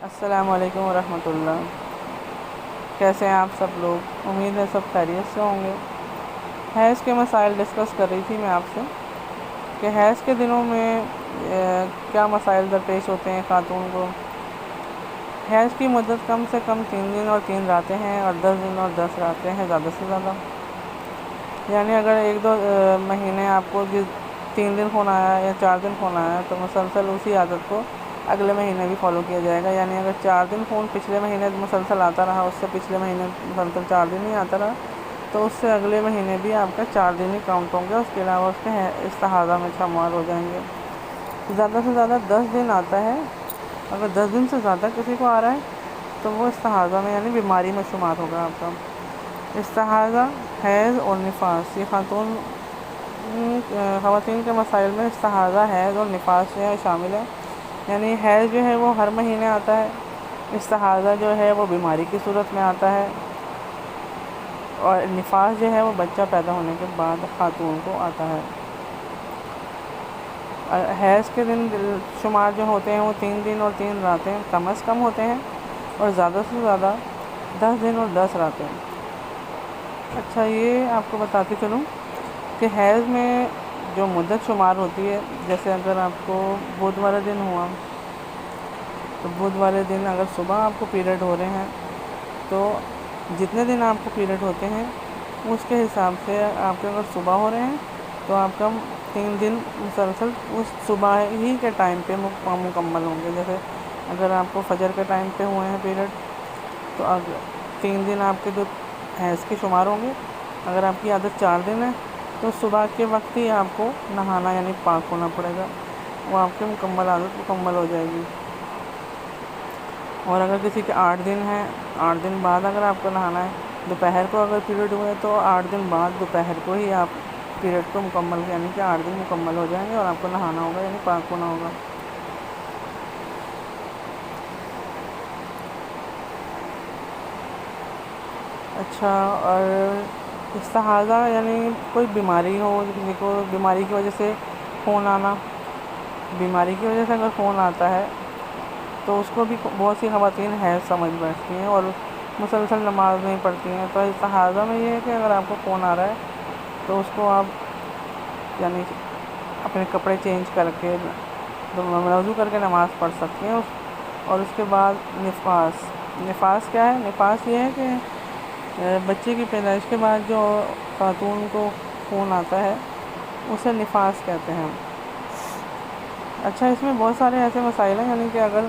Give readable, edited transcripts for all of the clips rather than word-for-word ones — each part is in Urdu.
السلام علیکم ورحمۃ اللہ۔ کیسے ہیں آپ سب لوگ؟ امید ہے سب خیریت سے ہوں گے۔ حیض کے مسائل ڈسکس کر رہی تھی میں آپ سے کہ حیض کے دنوں میں کیا مسائل درپیش ہوتے ہیں خاتون کو۔ حیض کی مدت کم سے کم 3 دن اور 3 راتیں ہیں اور 10 دن اور 10 راتیں ہیں زیادہ سے زیادہ۔ یعنی اگر 1-2 مہینے آپ کو 3 دن خون آیا یا 4 دن خون آیا تو مسلسل اسی عادت کو اگلے مہینے بھی فالو کیا جائے گا۔ یعنی اگر 4 دن خون پچھلے مہینے مسلسل آتا رہا، اس سے پچھلے مہینے مسلسل 4 دن ہی آتا رہا، تو اس سے اگلے مہینے بھی آپ کا 4 دن ہی کاؤنٹ ہوں گے۔ اس کے علاوہ اس کے استحاضہ میں شمار ہو جائیں گے۔ زیادہ سے زیادہ 10 دن آتا ہے۔ اگر 10 دن سے زیادہ کسی کو آ رہا ہے تو وہ استحاضہ میں یعنی بیماری میں شمار ہوگا آپ کا۔ استحاضہ، حیض اور نفاس، یہ خواتین کے مسائل میں استحاضہ، حیض اور نفاس جو ہے شامل ہے۔ یعنی حیض جو ہے وہ ہر مہینے آتا ہے، استحاضہ جو ہے وہ بیماری کی صورت میں آتا ہے، اور نفاس جو ہے وہ بچہ پیدا ہونے کے بعد خاتون کو آتا ہے۔ حیض کے دن شمار جو ہوتے ہیں وہ 3 دن اور 3 راتیں کم از کم ہوتے ہیں، اور زیادہ سے زیادہ 10 دن اور 10 راتیں۔ اچھا، یہ آپ کو بتاتی چلوں کہ حیض میں جو مدت شمار ہوتی ہے، جیسے اگر آپ کو بدھ والے دن ہوا تو بدھ والے دن اگر صبح آپ کو پیریڈ ہو رہے ہیں تو جتنے دن آپ کو پیریڈ ہوتے ہیں اس کے حساب سے آپ کے اگر صبح ہو رہے ہیں تو آپ کا 3 دن مسلسل اس صبح ہی کے ٹائم پہ مکمل ہوں گے۔ جیسے اگر آپ کو فجر کے ٹائم پہ ہوئے ہیں پیریڈ تو 3 دن آپ کے جو حیض کے شمار ہوں گے۔ اگر آپ کی عادت 4 دن ہے تو صبح کے وقت ہی آپ کو نہانا یعنی پاک ہونا پڑے گا، وہ آپ کی عادت مکمل ہو جائے گی۔ اور اگر کسی کے 8 دن ہیں، 8 دن بعد اگر آپ کو نہانا ہے، دوپہر کو اگر پیریڈ ہوئے تو 8 دن بعد دوپہر کو ہی آپ پیریڈ کو مکمل یعنی کہ 8 دن مکمل ہو جائیں گے اور آپ کو نہانا ہوگا یعنی پاک ہونا ہوگا۔ اچھا، اور استحاضہ یعنی کوئی بیماری ہو، کسی کو بیماری کی وجہ سے خون آنا، بیماری کی وجہ سے اگر خون آتا ہے تو اس کو بھی بہت سی خواتین حیض سمجھ بیٹھتی ہیں اور مسلسل نماز نہیں پڑھتی ہیں۔ تو استحاضہ میں یہ ہے کہ اگر آپ کو خون آ رہا ہے تو اس کو آپ یعنی اپنے کپڑے چینج کر کے وضو کر کے نماز پڑھ سکتی ہیں۔ اور اس کے بعد نفاس کیا ہے؟ نفاس یہ ہے کہ بچے کی پیدائش کے بعد جو خاتون کو خون آتا ہے اسے نفاس کہتے ہیں۔ اچھا، اس میں بہت سارے ایسے مسائل ہیں، یعنی کہ اگر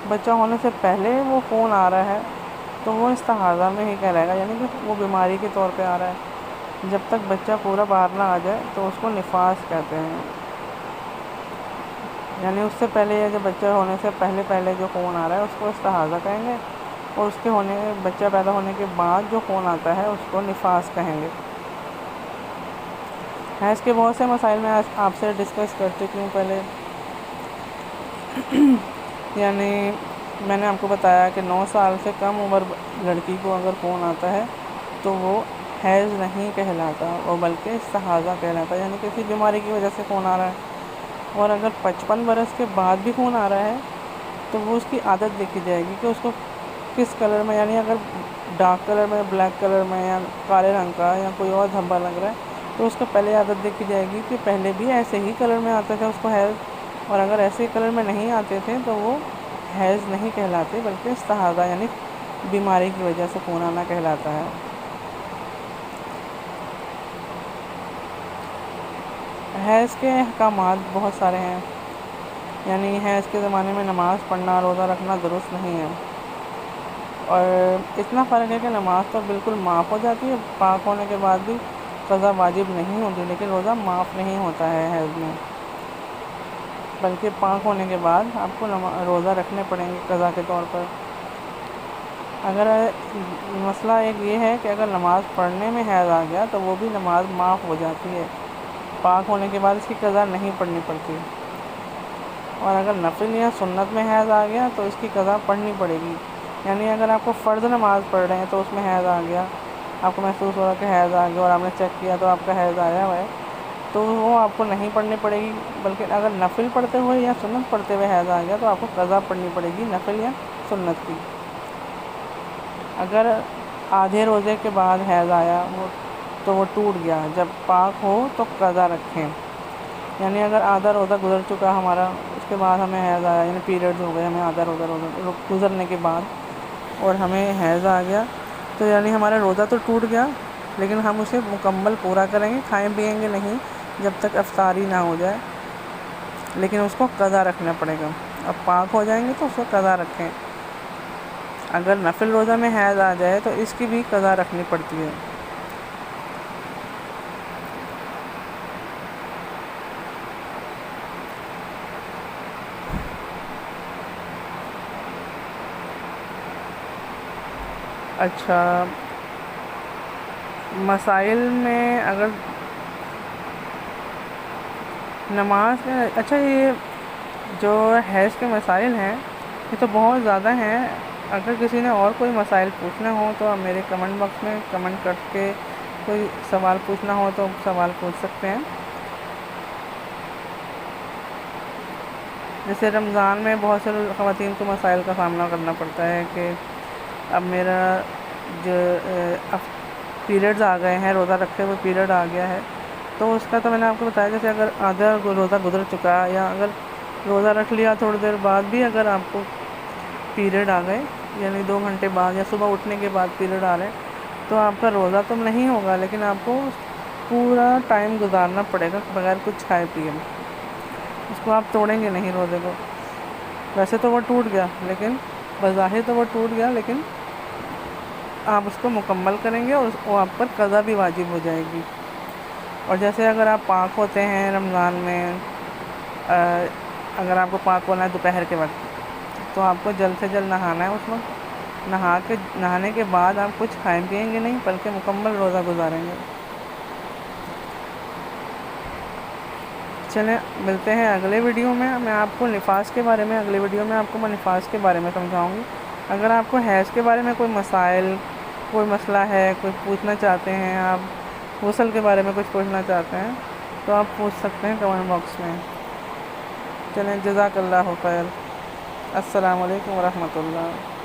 بچہ ہونے سے پہلے وہ خون آ رہا ہے تو وہ استحاضہ میں ہی کہلائے گا، یعنی کہ وہ بیماری کے طور پہ آ رہا ہے۔ جب تک بچہ پورا باہر نہ آ جائے تو اس کو نفاس کہتے ہیں۔ یعنی اس سے پہلے یا جب بچہ ہونے سے پہلے جو خون آ رہا ہے اس کو استحاضہ کہیں گے، اور اس کے بچہ پیدا ہونے کے بعد جو خون آتا ہے اس کو نفاس کہیں گے۔ حیض کے بہت سے مسائل میں آپ سے ڈسکس کر چکی ہوں پہلے۔ یعنی میں نے آپ کو بتایا کہ 9 سال سے کم عمر لڑکی کو اگر خون آتا ہے تو وہ حیض نہیں کہلاتا، وہ بلکہ استحاضہ کہلاتا ہے، یعنی کسی بیماری کی وجہ سے خون آ رہا ہے۔ اور اگر 55 برس کے بعد بھی خون آ رہا ہے تو وہ اس کی عادت دیکھی جائے گی کہ اس کو کس کلر میں، یعنی اگر ڈارک کلر میں، بلیک کلر میں یا کالے رنگ کا یا کوئی اور دھبا لگ رہا ہے تو اس کو پہلے عادت دیکھی جائے گی کہ پہلے بھی ایسے ہی کلر میں آتے تھے اس کو حیض، اور اگر ایسے کلر میں نہیں آتے تھے تو وہ حیض نہیں کہلاتے بلکہ استحاضہ یعنی بیماری کی وجہ سے خون آنا کہلاتا ہے۔ حیض کے احکامات بہت سارے ہیں، یعنی حیض کے زمانے میں نماز پڑھنا، روزہ رکھنا درست نہیں ہے، اور اتنا فرق ہے کہ نماز تو بالکل معاف ہو جاتی ہے، پاک ہونے کے بعد بھی قضا واجب نہیں ہوتی، لیکن روزہ معاف نہیں ہوتا ہے حیض میں، بلکہ پاک ہونے کے بعد آپ کو روزہ رکھنے پڑیں گے قضا کے طور پر۔ اگر مسئلہ ایک یہ ہے کہ اگر نماز پڑھنے میں حیض آ گیا تو وہ بھی نماز معاف ہو جاتی ہے، پاک ہونے کے بعد اس کی قضا نہیں پڑھنی پڑتی، اور اگر نفل یا سنت میں حیض آ گیا تو اس کی قضا پڑھنی پڑے گی۔ یعنی اگر آپ کو فرض نماز پڑھ رہے ہیں تو اس میں حیض آ گیا، آپ کو محسوس ہو رہا کہ حیض آ گیا اور آپ نے چیک کیا تو آپ کا حیض آیا ہوا ہے، تو وہ آپ کو نہیں پڑھنی پڑے گی، بلکہ اگر نفل پڑھتے ہوئے یا سنت پڑھتے ہوئے حیض آ گیا تو آپ کو قضا پڑھنی پڑے گی، نفل یا سنت کی۔ اگر آدھے روزے کے بعد حیض آیا تو وہ ٹوٹ گیا، جب پاک ہو تو قضا رکھیں۔ یعنی اگر آدھا روزہ گزر چکا ہمارا، اس کے بعد ہمیں حیض آیا، یعنی پیریڈز ہو گئے ہمیں آدھا روزہ گزرنے کے بعد اور ہمیں حیض آ گیا، تو یعنی ہمارا روزہ تو ٹوٹ گیا، لیکن ہم اسے مکمل پورا کریں گے، کھائیں پیئیں گے نہیں جب تک افطاری نہ ہو جائے، لیکن اس کو قضا رکھنا پڑے گا۔ اب پاک ہو جائیں گے تو اس کو قضا رکھیں۔ اگر نفل روزہ میں حیض آ جائے تو اس کی بھی قضا رکھنی پڑتی ہے۔ اچھا، مسائل میں اگر نماز میں، اچھا یہ جو حیض کے مسائل ہیں یہ تو بہت زیادہ ہیں۔ اگر کسی نے اور کوئی مسائل پوچھنا ہو تو آپ میرے کمنٹ باکس میں کمنٹ کر کے کوئی سوال پوچھنا ہو تو سوال پوچھ سکتے ہیں۔ جیسے رمضان میں بہت سے خواتین کو مسائل کا سامنا کرنا پڑتا ہے کہ اب میرا جو پیریڈز آ گئے ہیں، روزہ رکھے ہوئے پیریڈ آ گیا ہے، تو اس کا تو میں نے آپ کو بتایا، جیسے اگر آدھا روزہ گزر چکا ہے یا اگر روزہ رکھ لیا تھوڑی دیر بعد بھی اگر آپ کو پیریڈ آ گئے، یعنی 2 گھنٹے بعد یا صبح اٹھنے کے بعد پیریڈ آ رہے ہیں، تو آپ کا روزہ تو نہیں ہوگا، لیکن آپ کو پورا ٹائم گزارنا پڑے گا بغیر کچھ کھائے پیے۔ اس کو آپ توڑیں گے نہیں روزے کو۔ ویسے تو وہ ٹوٹ گیا، لیکن بظاہر تو وہ ٹوٹ گیا، لیکن آپ اس کو مکمل کریں گے اور وہ آپ پر قضا بھی واجب ہو جائے گی۔ اور جیسے اگر آپ پاک ہوتے ہیں رمضان میں، اگر آپ کو پاک ہونا ہے دوپہر کے وقت، تو آپ کو جلد سے جلد نہانا ہے۔ اس وقت نہانے کے بعد آپ کچھ کھائیں پیئیں گے نہیں، بلکہ مکمل روزہ گزاریں گے۔ چلیں ملتے ہیں اگلے ویڈیو میں۔ میں آپ کو نفاس کے بارے میں، اگلے ویڈیو میں آپ کو میں نفاس کے بارے میں سمجھاؤں گی۔ اگر آپ کو حیض کے بارے میں کوئی مسائل، کوئی مسئلہ ہے، کوئی پوچھنا چاہتے ہیں، آپ غسل کے بارے میں کچھ پوچھنا چاہتے ہیں تو آپ پوچھ سکتے ہیں کمنٹ باکس میں۔ چلیں، جزاک اللہ خیر۔ السلام علیکم ورحمۃ اللہ۔